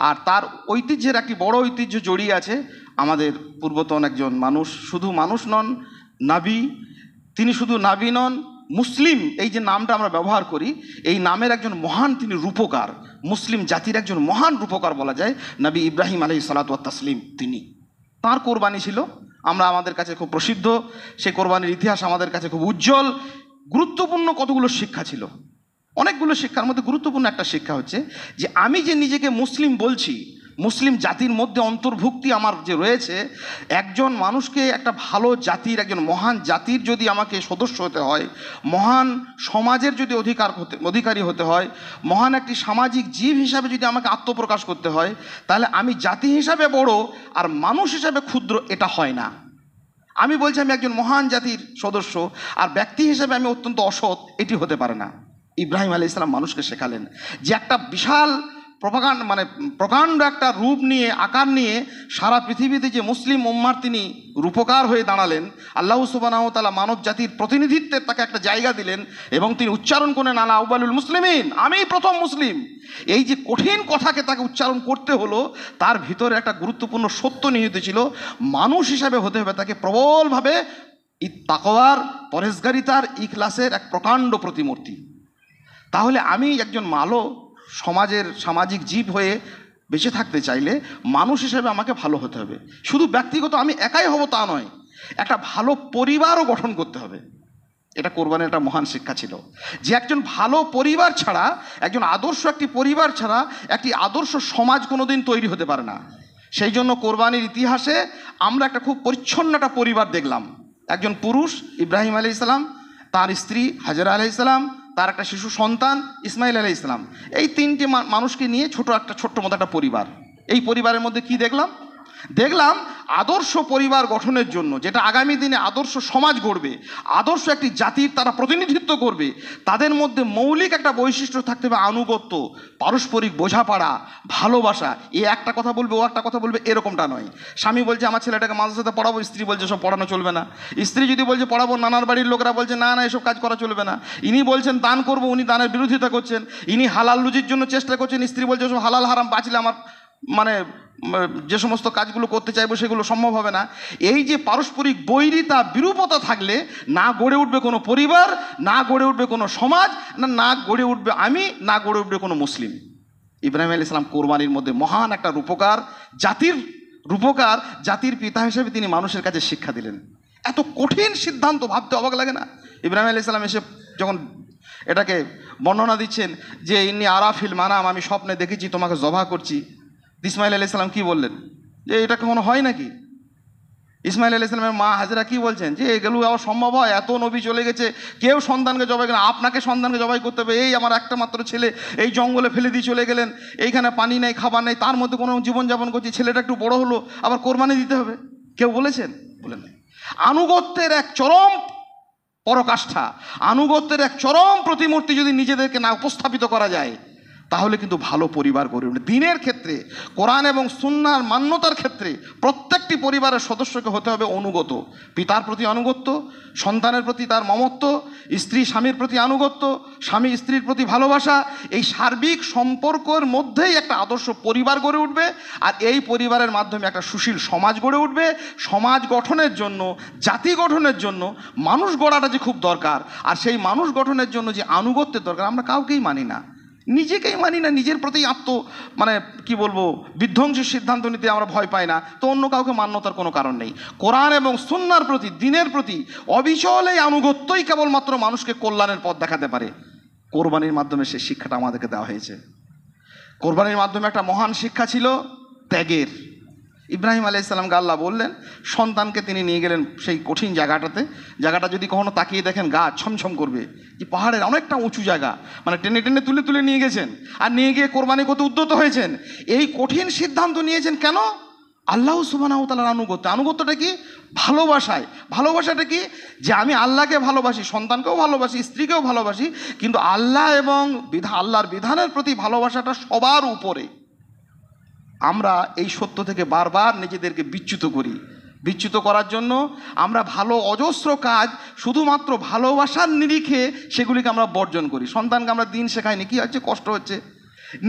আর তার ঐতিহ্যের একটি বড় ঐতিহ্য জড়িয়ে আছে। আমাদের পূর্বতন একজন মানুষ, শুধু মানুষ নন, নাবী, তিনি শুধু নাবী নন, মুসলিম এই যে নামটা আমরা ব্যবহার করি, এই নামের একজন মহান তিনি রূপকার, মুসলিম জাতির একজন মহান রূপকার বলা যায় নবী ইব্রাহিম আলাইহিস সালাতু ওয়াত তাসলিম। তিনি, তাঁর কোরবানি ছিল আমাদের কাছে খুব প্রসিদ্ধ, সেই কোরবানির ইতিহাস আমাদের কাছে খুব উজ্জ্বল। গুরুত্বপূর্ণ কতগুলো শিক্ষা ছিল, অনেকগুলো শিক্ষার মধ্যে গুরুত্বপূর্ণ একটা শিক্ষা হচ্ছে যে আমি যে নিজেকে মুসলিম বলছি, মুসলিম জাতির মধ্যে অন্তর্ভুক্তি আমার যে রয়েছে, একজন মানুষকে একটা ভালো জাতির, একজন মহান জাতির যদি আমাকে সদস্য হতে হয়, মহান সমাজের যদি অধিকারী হতে হয়, মহান একটি সামাজিক জীব হিসাবে যদি আমাকে আত্মপ্রকাশ করতে হয়, তাহলে আমি জাতি হিসাবে বড় আর মানুষ হিসাবে ক্ষুদ্র, এটা হয় না। আমি বলছি আমি একজন মহান জাতির সদস্য আর ব্যক্তি হিসাবে আমি অত্যন্ত অসৎ, এটি হতে পারে না। ইব্রাহিম আলাইহিস সালাম মানুষকে শেখালেন যে একটা বিশাল প্রকাণ্ড একটা রূপ নিয়ে, আকার নিয়ে সারা পৃথিবীতে যে মুসলিম উম্মার তিনি রূপকার হয়ে দাঁড়ালেন। আল্লাহ সুবহানাহু ওয়া তাআলা মানব জাতির প্রতিনিধিত্বের তাকে একটা জায়গা দিলেন এবং তিনি উচ্চারণ করেন আনা আউয়ালুল মুসলিমিন, আমি প্রথম মুসলিম। এই যে কঠিন কথাকে তাকে উচ্চারণ করতে হলো, তার ভিতরে একটা গুরুত্বপূর্ণ সত্য নিহিত ছিল। মানুষ হিসাবে হতে হবে তাকে প্রবলভাবে তাকওয়ার, পরহেজগারিতার, ইখলাসের এক প্রকাণ্ড প্রতিমূর্তি। তাহলে আমি একজন সমাজের সামাজিক জীব হয়ে বেঁচে থাকতে চাইলে মানুষ হিসেবে আমাকে ভালো হতে হবে। শুধু ব্যক্তিগত আমি একাই হব তা নয়, একটা ভালো পরিবারও গঠন করতে হবে। এটা কোরবানির একটা মহান শিক্ষা ছিল, যে একজন ভালো পরিবার ছাড়া, একজন আদর্শ একটি পরিবার ছাড়া একটি আদর্শ সমাজ কোনোদিন তৈরি হতে পারে না। সেই জন্য কোরবানির ইতিহাসে আমরা একটা খুব পরিচ্ছন্ন একটা পরিবার দেখলাম। একজন পুরুষ ইব্রাহিম আলাইহিস সালাম, তার স্ত্রী হাজেরা আলাইহিস সালাম, তার একটা শিশু সন্তান ইসমাইল আলাইহিস সালাম, এই তিনটি মানুষকে নিয়ে ছোট্ট মতো একটা পরিবার। এই পরিবারের মধ্যে কি দেখলাম? দেখলাম আদর্শ পরিবার গঠনের জন্য, যেটা আগামী দিনে আদর্শ সমাজ গড়বে, আদর্শ একটি জাতির তারা প্রতিনিধিত্ব করবে, তাদের মধ্যে মৌলিক একটা বৈশিষ্ট্য থাকতে হবে আনুগত্য, পারস্পরিক বোঝাপড়া, ভালোবাসা। এ একটা কথা বলবে, ও একটা কথা বলবে, এরকমটা নয়। স্বামী বলছে আমার ছেলেটাকে মাদ্রাসাতে পড়াবো, স্ত্রী বলছে সব পড়ানো চলবে না। স্ত্রী যদি বলছে পড়াবো, নানার বাড়ির লোকেরা বলছে না না এসব কাজ করা চলবে না। ইনি বলছেন দান করবো, উনি দানের বিরোধিতা করছেন। ইনি হালাল রুজির জন্য চেষ্টা করছেন, স্ত্রী বলছে সব হালাল হারাম বাঁচলে আমার মানে যে সমস্ত কাজগুলো করতে চাইবো সেগুলো সম্ভব হবে না। এই যে পারস্পরিক বৈরিতা, বিরূপতা থাকলে না গড়ে উঠবে কোনো পরিবার, না গড়ে উঠবে কোনো সমাজ, না গড়ে উঠবে না গড়ে উঠবে কোনো মুসলিম। ইব্রাহিম আলাইহিস সালাম কোরবানির মধ্যে মহান একটা রূপকার, জাতির পিতা হিসেবে তিনি মানুষের কাছে শিক্ষা দিলেন। এত কঠিন সিদ্ধান্ত, ভাবতে অবাক লাগে না? ইব্রাহিম আলাইহিস সালাম এসে যখন এটাকে বর্ণনা দিচ্ছেন যে ইন্নী আরাফিল মানাম, আমি স্বপ্নে দেখেছি তোমাকে জবাহ করছি, ইসমাইল আলাইহিস সালাম কি বললেন? যে এটা কখনো হয় নাকি? ইসমাইল আলাইহিস সালামের মা হাজেরা কি বলছেন? যে এগুলো আবার সম্ভব হয়? এত নবী চলে গেছে, কেউ সন্তানকে জবাই করেন, আপনাকে সন্তানকে জবাই করতে হবে? এই আমার একটা মাত্র ছেলে, এই জঙ্গলে ফেলে দিয়ে চলে গেলেন, এইখানে পানি নেই, খাবার নেই, তার মধ্যে কোনো জীবনযাপন করছি, ছেলেটা একটু বড় হলো, আবার কোরবানি দিতে হবে? কেউ বলেছেন? বলেন নাই। আনুগত্যের এক চরম পরাকাষ্ঠা, আনুগত্যের এক চরম প্রতিমূর্তি যদি নিজেদেরকে না উপস্থাপিত করা যায়, তাহলে কিন্তু ভালো পরিবার গড়ে ওঠে। দিনের ক্ষেত্রে, কোরআন এবং সুন্নাহর মান্যতার ক্ষেত্রে প্রত্যেকটি পরিবারের সদস্যকে হতে হবে অনুগত। পিতার প্রতি আনুগত্য, সন্তানের প্রতি তার মমত্ব, স্ত্রী স্বামীর প্রতি আনুগত্য, স্বামী স্ত্রীর প্রতি ভালোবাসা। এই সার্বিক সম্পর্কের মধ্যেই একটা আদর্শ পরিবার গড়ে উঠবে, আর এই পরিবারের মাধ্যমে একটা সুশীল সমাজ গড়ে উঠবে। সমাজ গঠনের জন্য, জাতি গঠনের জন্য মানুষ গড়াটা যে খুব দরকার, আর সেই মানুষ গঠনের জন্য যে আনুগত্যের দরকার, আমরা কাউকেই মানি না, নিজেকেই মানি না, নিজের প্রতি কি বলবো, বিধ্বংসী সিদ্ধান্ত নিতে আমরা ভয় পাই না, তো অন্য কাউকে মান্যতার কোনো কারণ নেই। কোরআন এবং সুন্নাহর প্রতি, দিনের প্রতি অবিচল এই আনুগত্যই কেবলমাত্র মানুষকে কল্যাণের পথ দেখাতে পারে। কোরবানির মাধ্যমে সেই শিক্ষাটা আমাদেরকে দেওয়া হয়েছে। কোরবানির মাধ্যমে একটা মহান শিক্ষা ছিল ত্যাগের। ইব্রাহিম আলাইহিস সালামকে আল্লাহ বললেন, সন্তানকে তিনি নিয়ে গেলেন সেই কঠিন জায়গাটা যদি কখনো তাকিয়ে দেখেন গা ছমছম করবে, যে পাহাড়ের অনেকটা উঁচু জায়গা, মানে টেনে টেনে তুলে নিয়ে গেছেন, আর নিয়ে গিয়ে কোরবানি করতে উদ্যত হয়েছেন। এই কঠিন সিদ্ধান্ত নিয়েছেন কেন? আল্লাহ সুবহানাহু ওয়া তাআলার আনুগত্যটা কি? ভালোবাসাটা কি? যে আমি আল্লাহকে ভালোবাসি, সন্তানকেও ভালোবাসি, স্ত্রীকেও ভালোবাসি, কিন্তু আল্লাহ এবং আল্লাহর বিধানের প্রতি ভালোবাসাটা সবার উপরে। আমরা এই সত্য থেকে বারবার নিজেদেরকে বিচ্যুত করার জন্য আমরা অজস্র কাজ শুধুমাত্র ভালোবাসার নিরিখে সেগুলিকে আমরা বর্জন করি। সন্তানকে আমরা দিন শেখাইনি, কি হচ্ছে? কষ্ট হচ্ছে।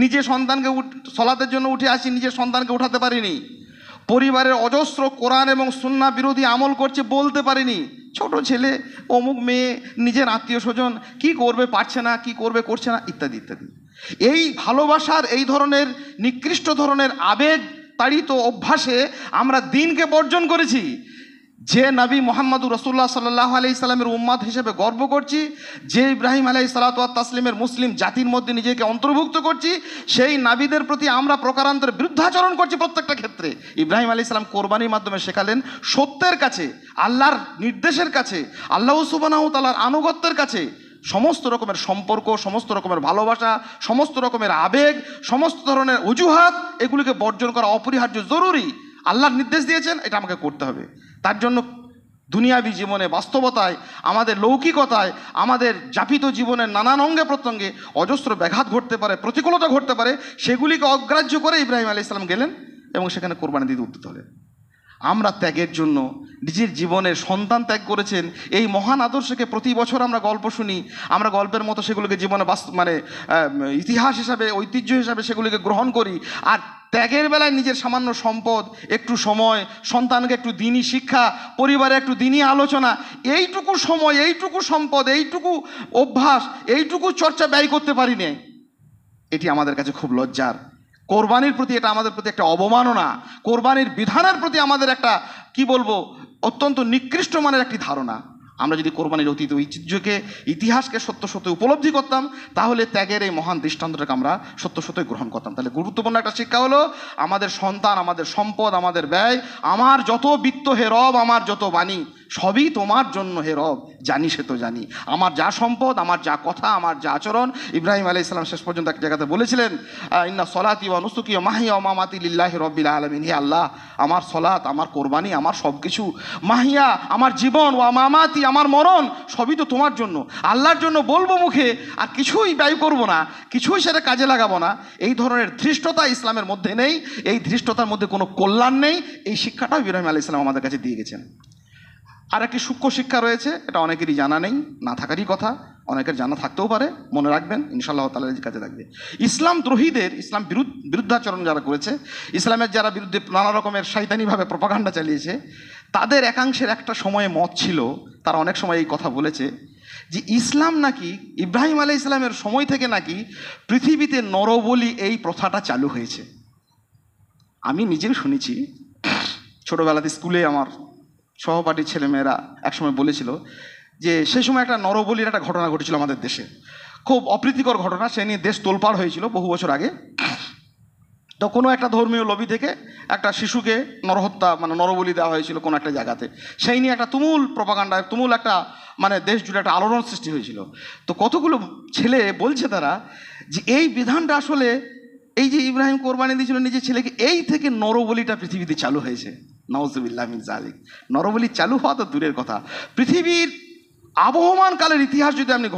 নিজে সন্তানকে সলাতের জন্য উঠে আসি, নিজের সন্তানকে উঠাতে পারিনি। পরিবারের অজস্র কোরআন এবং সুন্নাহ বিরোধী আমল করছে, বলতে পারিনি। ছোট ছেলে, অমুক মেয়ে, নিজের আত্মীয় স্বজন কি করবে, পারছে না, কি করবে, করছে না, ইত্যাদি ইত্যাদি। এই ভালোবাসার এই ধরনের নিকৃষ্ট ধরনের আবেগ তাড়িত অভ্যাসে আমরা দিনকে বর্জন করেছি। যে নবী মুহাম্মদুর রাসূলুল্লাহ সাল্লাল্লাহু আলাইহি সাল্লামের উম্মত হিসেবে গর্ব করছি, যে ইব্রাহিম আলাইহিস সালাতু ওয়াত তাসলিমের মুসলিম জাতির মধ্যে নিজেকে অন্তর্ভুক্ত করছি, সেই নবীদের প্রতি আমরা প্রকারান্তরে বিরুদ্ধাচরণ করছি প্রত্যেকটা ক্ষেত্রে। ইব্রাহিম আলাইহিস সালাম কোরবানির মাধ্যমে শেখালেন সত্যের কাছে, আল্লাহর নির্দেশের কাছে, আল্লাহ সুবহানাহু ওয়া তাআলার আনুগত্যের কাছে সমস্ত রকমের সম্পর্ক, সমস্ত রকমের ভালোবাসা, সমস্ত রকমের আবেগ, সমস্ত ধরনের অজুহাত, এগুলিকে বর্জন করা অপরিহার্য, জরুরি। আল্লাহর নির্দেশ দিয়েছেন, এটা আমাকে করতে হবে। তার জন্য দুনিয়াবী জীবনে, বাস্তবতায়, আমাদের লৌকিকতায়, আমাদের যাপিত জীবনের নানান অঙ্গে প্রত্যঙ্গে অজস্র ব্যাঘাত ঘটতে পারে, প্রতিকূলতা ঘটতে পারে, সেগুলিকে অগ্রাহ্য করে ইব্রাহিম আলাইহিস সালাম গেলেন এবং সেখানে কোরবানি দিতে উদ্যত হলেন। আমরা ত্যাগের জন্য নিজের জীবনের সন্তান ত্যাগ করেছেন, এই মহান আদর্শকে প্রতি বছর আমরা গল্প শুনি, আমরা গল্পের মতো সেগুলোকে জীবনে ইতিহাস হিসাবে, ঐতিহ্য হিসাবে সেগুলিকে গ্রহণ করি। আর ত্যাগের বেলায় নিজের সামান্য সম্পদ, একটু সময়, সন্তানকে একটু দিনই শিক্ষা, পরিবারে একটু দিনই আলোচনা, এইটুকু সময়, এইটুকু সম্পদ, এইটুকু অভ্যাস, এইটুকু চর্চা ব্যয় করতে পারি না। এটি আমাদের কাছে খুব লজ্জার। কোরবানির প্রতি এটা আমাদের প্রতি একটা অবমাননা, কোরবানির বিধানের প্রতি আমাদের একটা কি বলবো অত্যন্ত নিকৃষ্ট মানের একটি ধারণা। আমরা যদি কোরবানির অতীত ঐতিহ্যকে, ইতিহাসকে সত্য সত্য উপলব্ধি করতাম, তাহলে ত্যাগের এই মহান দৃষ্টান্তটাকে আমরা সত্য সত্যই গ্রহণ করতাম। তাহলে গুরুত্বপূর্ণ একটা শিক্ষা হলো, আমাদের সন্তান, আমাদের সম্পদ, আমাদের ব্যয়, আমার যত বিত্ত হে রব, আমার যত বাণী, সবই তোমার জন্য হে রব, জানি সে তো জানি। আমার যা সম্পদ, আমার যা কথা, আমার যা আচরণ, ইব্রাহিম আলাইহিস সালাম শেষ পর্যন্ত এক জায়গাতে বলেছিলেন, ইন্না সলাতি ওয়া নুসুকি ওয়া মাহিয়া ওয়া মামাতি লিল্লাহি রাব্বিল আলামিন। হে আল্লাহ, আমার সলাত, আমার কোরবানি, আমার সব কিছু, মাহিয়া আমার জীবন, ওয়া মামাতি আমার মরণ, সবই তো তোমার জন্য। আল্লাহর জন্য বলবো মুখে, আর কিছুই ব্যয় করব না, কিছুই সেটা কাজে লাগাবো না, এই ধরনের ধৃষ্টতা ইসলামের মধ্যে নেই। এই ধৃষ্টতার মধ্যে কোনো কল্যাণ নেই। এই শিক্ষাটাও ইব্রাহিম আলাইহিস সালাম আমাদের কাছে দিয়ে গেছেন। আর একটি সূক্ষ্ম শিক্ষা রয়েছে, এটা অনেকেরই জানা নেই, না থাকারই কথা, অনেকের জানা থাকতেও পারে, মনে রাখবেন, ইনশাআল্লাহ তাআলার কাজে লাগবে। ইসলাম দ্রোহীদের, ইসলাম বিরুদ্ধাচরণ যারা করেছে, ইসলামের যারা বিরুদ্ধে নানা রকমের শয়তানিভাবে প্রপাগান্ডা চালিয়েছে, তাদের একাংশের একটা সময়ে মত ছিল, তারা অনেক সময় এই কথা বলেছে যে ইসলাম নাকি ইব্রাহিম আলাইহিস সালামের সময় থেকে নাকি পৃথিবীতে নরবলি এই প্রথাটা চালু হয়েছে। আমি নিজেও শুনেছি, ছোটোবেলাতে স্কুলে আমার সহপাঠী ছেলেমেয়েরা একসময় বলেছিল যে সেই সময় একটা নরবলির একটা ঘটনা ঘটেছিল আমাদের দেশে, খুব অপ্রীতিকর ঘটনা, সে নিয়ে দেশ তোলপাড় হয়েছিল বহু বছর আগে। তো কোনো একটা ধর্মীয় লবি থেকে একটা শিশুকে নরহত্যা মানে নরবলি দেওয়া হয়েছিল কোনো একটা জায়গাতে, সেই নিয়ে একটা তুমুল প্রপাগান্ডায়, তুমুল একটা মানে দেশ জুড়ে একটা আলোড়ন সৃষ্টি হয়েছিল। তো কতগুলো ছেলে বলছে তারা যে এই বিধানটা আসলে এই যে ইব্রাহিম কোরবানি দিয়েছিল নিজের ছেলেকে, এই থেকে নরবলিটা পৃথিবীতে চালু হয়েছে। নাউজুবিল্লাহ মিন যালিক। নরবলি চালু হওয়া তো দূরের কথা, পৃথিবীর আবহমান কালের ইতিহাস যদি আপনি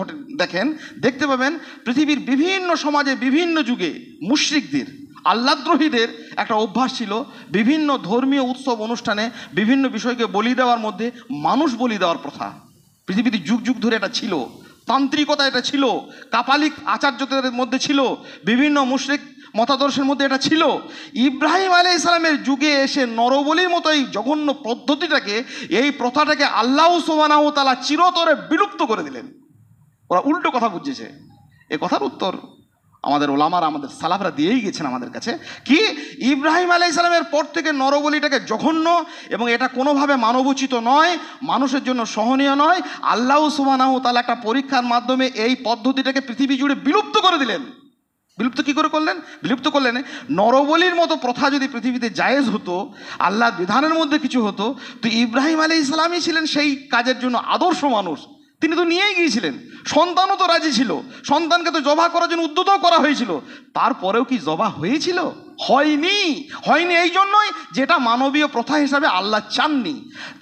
দেখেন, দেখতে পাবেন পৃথিবীর বিভিন্ন সমাজে, বিভিন্ন যুগে মুশরিকদের, আল্লাহদ্রোহীদের একটা অভ্যাস ছিল বিভিন্ন ধর্মীয় উৎসব অনুষ্ঠানে বিভিন্ন বিষয়কে বলি দেওয়ার মধ্যে মানুষ বলি দেওয়ার প্রথা। পৃথিবীতে যুগ যুগ ধরে এটা ছিল, তান্ত্রিকতা এটা ছিল, কাপালিক আচার্যদের মধ্যে ছিল, বিভিন্ন মুশরিক মতাদর্শের মধ্যে এটা ছিল। ইব্রাহিম আলাইহিস সালামের যুগে এসে নরবলির মতো এই জঘন্য পদ্ধতিটাকে, এই প্রথাটাকে আল্লাহ সুবহানাহু ওয়া তাআলা চিরতরে বিলুপ্ত করে দিলেন। ওরা উল্টো কথা বুঝেছে। এ কথার উত্তর আমাদের ওলামারা, আমাদের সালাফরা দিয়েই গেছেন আমাদের কাছে, কি ইব্রাহিম আলাইহিস সালামের পর থেকে নরবলিটাকে জঘন্য এবং এটা কোনোভাবে মানবোচিত নয়, মানুষের জন্য সহনীয় নয়। আল্লাহ সুবহানাহু ওয়া তাআলা একটা পরীক্ষার মাধ্যমে এই পদ্ধতিটাকে পৃথিবী জুড়ে বিলুপ্ত করে দিলেন। বিলুপ্ত কী করে করলেন? বিলুপ্ত করলেন, নরবলির মতো প্রথা যদি পৃথিবীতে জায়েজ হতো, আল্লাহর বিধানের মধ্যে কিছু হতো, তো ইব্রাহিম আলাইহিস সালামই ছিলেন সেই কাজের জন্য আদর্শ মানুষ। তিনি তো নিয়েই গিয়েছিলেন, সন্তানও তো রাজি ছিল, সন্তানকে তো জবাহ করার জন্য উদ্যতও করা হয়েছিল, তারপরেও কি জবাহ হয়েছিল? হয়নি। হয়নি এই জন্যই যেটা মানবীয় প্রথা হিসাবে আল্লাহ চাননি।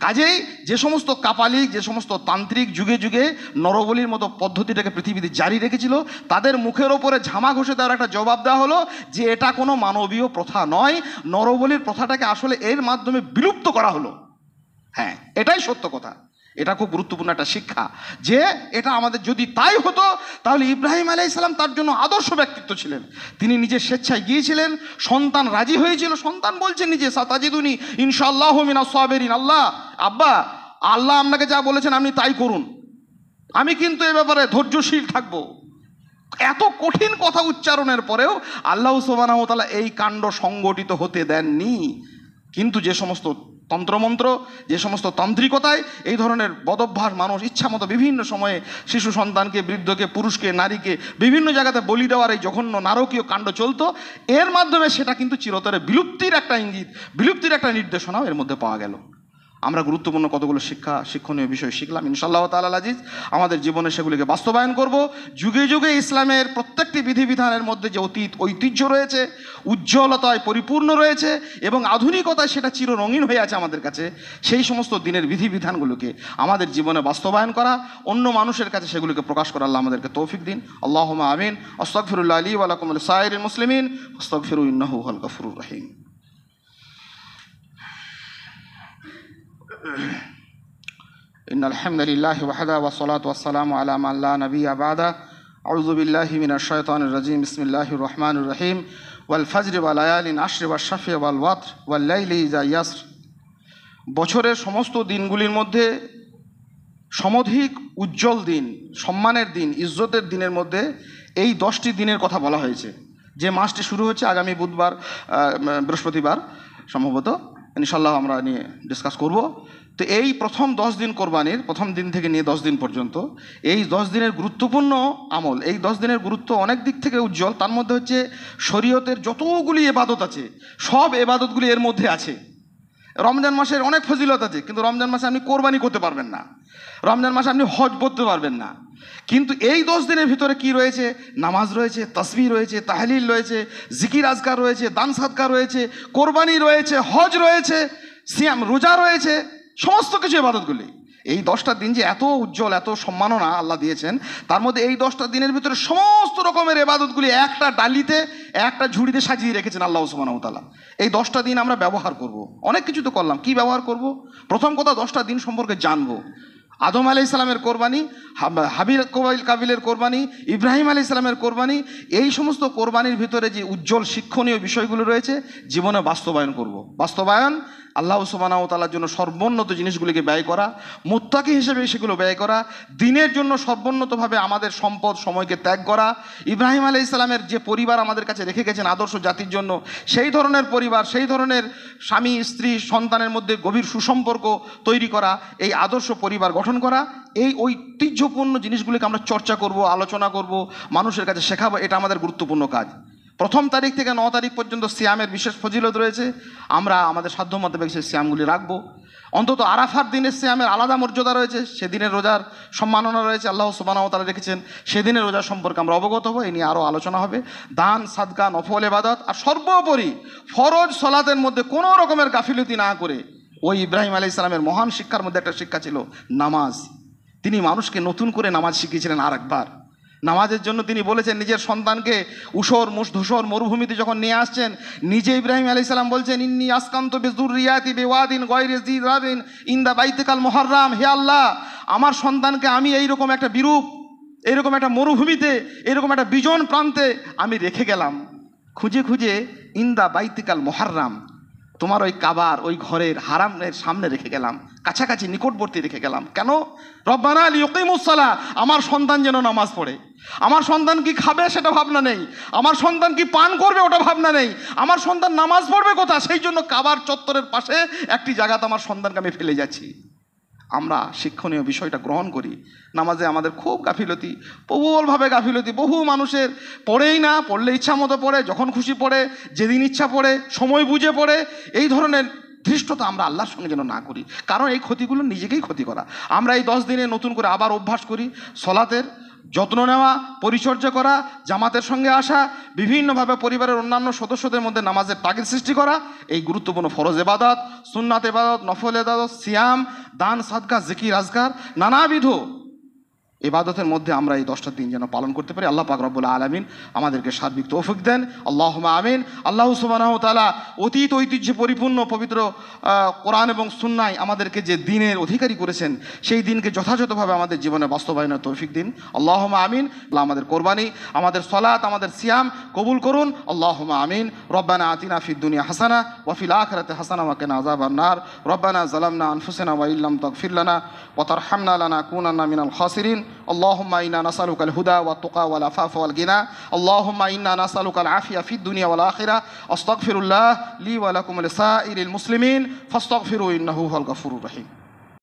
কাজেই যে সমস্ত কাপালিক, যে সমস্ত তান্ত্রিক যুগে যুগে নরবলির মতো পদ্ধতিটাকে পৃথিবীতে জারি রেখেছিল, তাদের মুখের ওপরে ঝামা ঘষে দেওয়ার একটা জবাব দেওয়া হলো যে এটা কোনো মানবীয় প্রথা নয়, নরবলির প্রথাটাকে আসলে এর মাধ্যমে বিলুপ্ত করা হলো। হ্যাঁ, এটাই সত্য কথা। এটা খুব গুরুত্বপূর্ণ একটা শিক্ষা যে এটা আমাদের যদি তাই হতো, তাহলে ইব্রাহিম আলাইহিস সালাম তার জন্য আদর্শ ব্যক্তিত্ব ছিলেন। তিনি নিজের স্বেচ্ছায় গিয়েছিলেন, সন্তান রাজি হয়েছিল, সন্তান বলছেন নিজে সাতাজিদুনি ইনশাআল্লাহু মিনাস সাবিরিন, আল্লাহ আব্বা, আল্লাহ আপনাকে যা বলেছেন আপনি তাই করুন, আমি কিন্তু এ ব্যাপারে ধৈর্যশীল থাকবো। এত কঠিন কথা উচ্চারণের পরেও আল্লাহ সুবহানাহু ওয়া তাআলা এই কাণ্ড সংগঠিত হতে দেননি। কিন্তু যে সমস্ত তন্ত্রমন্ত্র, যে সমস্ত তান্ত্রিকতায় এই ধরনের বদভ্যাস, মানুষ ইচ্ছামতো বিভিন্ন সময়ে শিশু সন্তানকে, বৃদ্ধকে, পুরুষকে, নারীকে বিভিন্ন জায়গাতে বলি দেওয়ার এই জঘন্য নারকীয় কাণ্ড চলতো, এর মাধ্যমে সেটা কিন্তু চিরতরে বিলুপ্তির একটা ইঙ্গিত, বিলুপ্তির একটা নির্দেশনাও এর মধ্যে পাওয়া গেল। আমরা গুরুত্বপূর্ণ কতগুলো শিক্ষণীয় বিষয় শিখলাম, ইনশাআল্লাহ তাআলা আজিজ আমাদের জীবনে সেগুলিকে বাস্তবায়ন করব। যুগে যুগে ইসলামের প্রত্যেকটি বিধিবিধানের মধ্যে যে ঐতিহ্য রয়েছে, উজ্জ্বলতায় পরিপূর্ণ রয়েছে এবং আধুনিকতায় সেটা চিররঙিন হয়ে আছে আমাদের কাছে, সেই সমস্ত দিনের বিধিবিধানগুলোকে আমাদের জীবনে বাস্তবায়ন করা, অন্য মানুষের কাছে সেগুলিকে প্রকাশ করা আল্লাহ আমাদেরকে তৌফিক দিন। আল্লাহুম্মা আমিন। আস্তাগফিরুল্লাহ লি ওয়া লাকুম ওয়া লিসাইরিল মুসলিমিন, আস্তাগফিরু ইন্নাহু হুয়াল গফুরুর রহিম। ইন্নাল হামদুলিল্লাহি ওয়াহদা ওয়া সলাতু ওয়াস সালামু আলা মান লা নাবিয়্যা বা'দা। আউযু বিল্লাহি মিনাশ শাইতানির রাজিম। বিসমিল্লাহির রহমানির রহিম। ওয়াল ফাজরি ওয়া লায়ালিন আশরি ওয়াশ শাফি ওয়াল ওয়াতর ওয়াল লাইলি ইযা ইয়াসর। বছরের সমস্ত দিনগুলির মধ্যে সমধিক উজ্জ্বল দিন, সম্মানের দিন, ইজ্জতের দিনের মধ্যে এই 10টি দিনের কথা বলা হয়েছে। যে মাসটি শুরু হচ্ছে আগামী বুধবার, বৃহস্পতিবার সম্ভবত, ইনশাল্লাহ আমরা নিয়ে ডিসকাস করব। তো এই প্রথম 10 দিন কোরবানির, প্রথম দিন থেকে নিয়ে 10 দিন পর্যন্ত, এই 10 দিনের গুরুত্বপূর্ণ আমল, এই 10 দিনের গুরুত্ব অনেক দিক থেকে উজ্জ্বল। তার মধ্যে হচ্ছে শরীয়তের যতগুলি এবাদত আছে সব এবাদতগুলি এর মধ্যে আছে। রমজান মাসের অনেক ফজিলত আছে, কিন্তু রমজান মাসে আপনি কোরবানি করতে পারবেন না, রমজান মাসে আপনি হজ করতে পারবেন না। কিন্তু এই 10 দিনের ভিতরে কি রয়েছে? নামাজ রয়েছে, তাসবিহ রয়েছে, তাহলিল রয়েছে, জিকির আজকার রয়েছে, দান সাদকা রয়েছে, কোরবানি রয়েছে, হজ রয়েছে, সিয়াম রোজা রয়েছে, সমস্ত কিছু ইবাদতগুলি। এই 10টা দিন যে এত উজ্জ্বল, এত সম্মাননা আল্লাহ দিয়েছেন, তার মধ্যে এই 10টা দিনের ভিতরে সমস্ত রকমের ইবাদতগুলি একটা ডালিতে, একটা ঝুড়িতে সাজিয়ে রেখেছেন আল্লাহ সুবহানাহু ওয়া তাআলা। এই 10টা দিন আমরা ব্যবহার করব। অনেক কিছু তো করলাম, কি ব্যবহার করব? প্রথম কথা, 10টা দিন সম্পর্কে জানবো। আদম আলাইহিস সালামের কোরবানি, হাবিল কাবিলের কোরবানি, ইব্রাহিম আলাইহিস সালামের কোরবানি, এই সমস্ত কোরবানির ভিতরে যে উজ্জ্বল শিক্ষণীয় বিষয়গুলো রয়েছে জীবনে বাস্তবায়ন করব। বাস্তবায়ন, আল্লাহ সুবহানাহু ওয়া তাআলার জন্য সর্বোন্নত জিনিসগুলিকে ব্যয় করা, মুত্তাকি হিসেবে সেগুলো ব্যয় করা, দিনের জন্য সর্বোন্নতভাবে আমাদের সম্পদ সময়কে ত্যাগ করা, ইব্রাহিম আলাইহিস সালামের যে পরিবার আমাদের কাছে রেখে গেছেন আদর্শ জাতির জন্য, সেই ধরনের পরিবার, সেই ধরনের স্বামী স্ত্রী সন্তানের মধ্যে গভীর সুসম্পর্ক তৈরি করা, এই আদর্শ পরিবার গঠন করা, এই ঐতিহ্যপূর্ণ জিনিসগুলিকে আমরা চর্চা করব, আলোচনা করব, মানুষের কাছে শেখাবো। এটা আমাদের গুরুত্বপূর্ণ কাজ। প্রথম তারিখ থেকে 9 তারিখ পর্যন্ত সিয়ামের বিশেষ ফজিলত রয়েছে, আমরা আমাদের সাধ্য মোতাবেক সেই সিয়ামগুলি রাখবো। অন্তত আরাফার দিনের সিয়ামের আলাদা মর্যাদা রয়েছে, সেদিনের রোজার সম্মাননা রয়েছে, আল্লাহ সুবহানাহু ওয়া তাআলা রেখেছেন, সেদিনের রোজা সম্পর্কে আমরা অবগত হব। এই নিয়ে আরও আলোচনা হবে। দান সাদকা, নফল ইবাদত, আর সর্বোপরি ফরজ সলাতের মধ্যে কোনো রকমের গাফিলতি না করে, ওই ইব্রাহিম আলাইহিস সালামের মহান শিক্ষার মধ্যে একটা শিক্ষা ছিল নামাজ। তিনি মানুষকে নতুন করে নামাজ শিখিয়েছিলেন আরেকবার। নামাজের জন্য তিনি বলেছেন, নিজের সন্তানকে ধূসর মরুভূমিতে যখন নিয়ে আসছেন, নিজে ইব্রাহিম আলাইহিস সালাম বলছেন, ইন্নী আসকান্তু বিযুররিয়াতি বিওয়াদিন গায়রি যী যারইন ইনদা বাইতিকাল মুহাররাম, হে আল্লাহ, আমার সন্তানকে আমি এইরকম একটা বিরূপ, এইরকম একটা মরুভূমিতে, এইরকম একটা বিজন প্রান্তে আমি রেখে গেলাম, খুঁজে খুঁজে ইনদা বাইতিকাল মুহাররাম, তোমার ওই কাবার, ওই ঘরের হারামের সামনে রেখে গেলাম, কাছাকাছি নিকটবর্তী রেখে গেলাম। কেন? রব্বানা লিইয়ুকিমুস সালাহ, আমার সন্তান যেন নামাজ পড়ে। আমার সন্তান কি খাবে সেটা ভাবনা নেই, আমার সন্তান কি পান করবে ওটা ভাবনা নেই, আমার সন্তান নামাজ পড়বে কোথা, সেই জন্য কাবার চত্বরের পাশে একটি জায়গাতে আমার সন্তানকে আমি ফেলে যাচ্ছি। আমরা শিক্ষণীয় বিষয়টা গ্রহণ করি। নামাজে আমাদের খুব গাফিলতি, প্রবলভাবে গাফিলতি। বহু মানুষের পড়েই না, পড়লে ইচ্ছা মতো পড়ে, যখন খুশি পড়ে, যেদিন ইচ্ছা পড়ে, সময় বুঝে পড়ে। এই ধরনের ধৃষ্টতা আমরা আল্লাহর সঙ্গে যেন না করি, কারণ এই ক্ষতিগুলো নিজেকেই ক্ষতি করা। আমরা এই 10 দিনে নতুন করে আবার অভ্যাস করি সলাতের যত্ন নেওয়া, পরিচর্যা করা, জামাতের সঙ্গে আসা, বিভিন্নভাবে পরিবারের অন্যান্য সদস্যদের মধ্যে নামাজের তাগিদ সৃষ্টি করা। এই গুরুত্বপূর্ণ ফরজ ইবাদত, সুন্নাত ইবাদত, নফল ইবাদত, সিয়াম, দান সাদকা, জিকির আজকার, নানাবিধ ইবাদতের মধ্যে আমরা এই 10টা দিন যেন পালন করতে পারি। আল্লাহ পাক রব্বুল আলামিন আমাদেরকে সার্বিক তৌফিক দেন। আল্লাহুম্মা আমিন। আল্লাহ সুবহানাহু ওয়া তাআলা অতীত ঐতিহ্যে পরিপূর্ণ পবিত্র কোরআন এবং সুন্নায় আমাদেরকে যে দিনের অধিকারী করেছেন, সেই দিনকে যথাযথভাবে আমাদের জীবনে বাস্তবায়নের তৌফিক দিন। আল্লাহুম্মা আমিন। আল্লাহ আমাদের কোরবানি, আমাদের সলাত, আমাদের সিয়াম কবুল করুন। আল্লাহুম্মা আমিন। রব্বানা আতিনা ফিদ দুনিয়া হাসানা ওয়া ফিল আখিরাতি হাসানা ওয়া কিনা আযাবান নার। রব্বানা যালামনা আনফুসানা ওয়া ইল্লাম তাগফির লানা ওয়া তারহামনা লানাকুনান্না মিনাল খাসিরিন। اللهم إنا نسألك الهدى والتقى والعفاف والغنى. اللهم إنا نسألك العافية في الدنيا والآخرة. أستغفر الله لي ولكم ولسائر المسلمين فاستغفروا إنه هو الغفور الرحيم.